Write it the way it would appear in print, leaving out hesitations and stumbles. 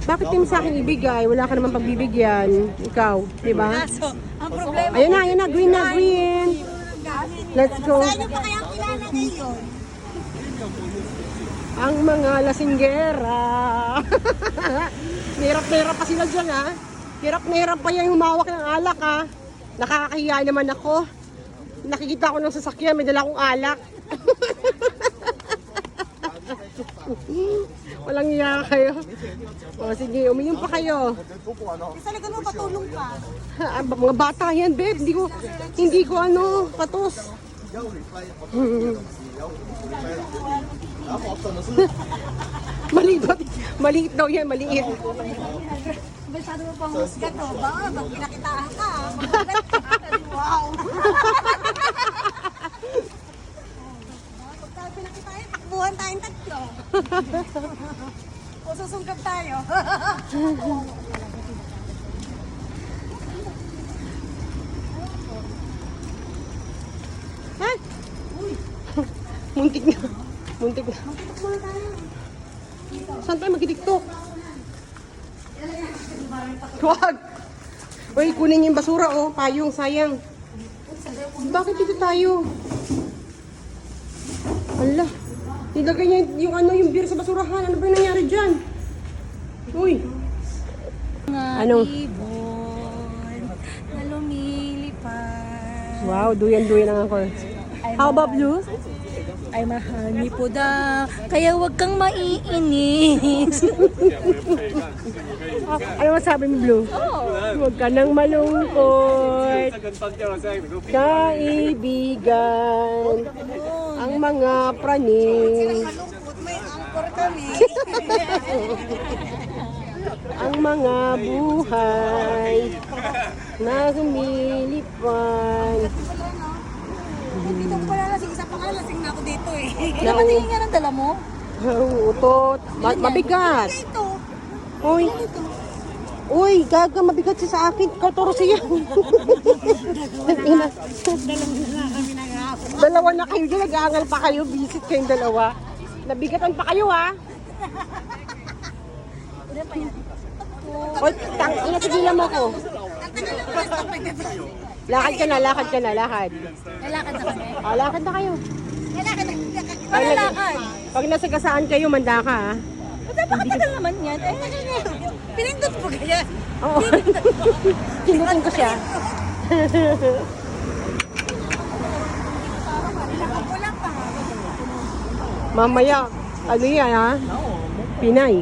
Bakit di mo sa akin ibigay? Wala ka naman pagbibigyan. Ikaw, di ba? Kaso, ang problema, Ayun na, green na, green. Let's go. saan nyo pa kaya kilala ngayon? Ang mga lasinggera. Hirap pa sila dyan, ha? Hirap pa yung humawak ng alak, ha? Nakakahiya naman ako. Nakikita ko ng sasakyan, may dala akong alak. Walang iya kayo. O sige, uminom pa kayo. Isa lang mo, patulong ka. Mga bata yan, babe. Hindi ko patos. Maliit daw yan, maliit. Masyado mo pang husga to. Baka, pag pinakitaan ka. Wow. Pagka pinakitaan, takbuhan tayong tatlo. O susungkab tayo. Ha? Muntik na. Saan tayo magkitiktok? Huwag! Uy, kunin yung basura, oh. Payong, sayang. Bakit dito tayo? Ala. Nilagay niya yung beer sa basurahan. Ano ba yung nangyari dyan? Uy. Ano? Ibon na lumilipad. Wow, duyan ang ako. How about blue? Ay mahal ni Puda, kaya wag kang maiinis. Ano masabi mo, Blue? Huwag ka nang malungkot. Kaibigan. Ang mga praning. Malungkot, may angkor kami. Ang mga buhay na lumilipad. Dito ko pala lasing, isa pa nga lasing na ako dito eh. Na- Kailan ba tingin nga ng dala mo? Utot. Mabigat. Ito. Uy, gaga, mabigat siya sa akin. Katoro siya. Dalawa na kayo dyan. Nag-aangal pa kayo. Visit kayong dalawa. Nabigatan pa kayo, ha? Oy, inasigilan mo ko. Lakad ka na. Lalakad na kami. Lakad na kayo. Lalakad na. Ano lakad? Pag nasagasaan kayo, manda ka, ha? Napakatagal naman yan. Pinindot mo kaya. Oo. Pinutin ko siya. Wala pa. Mamaya, ano yan, ha? Pinay.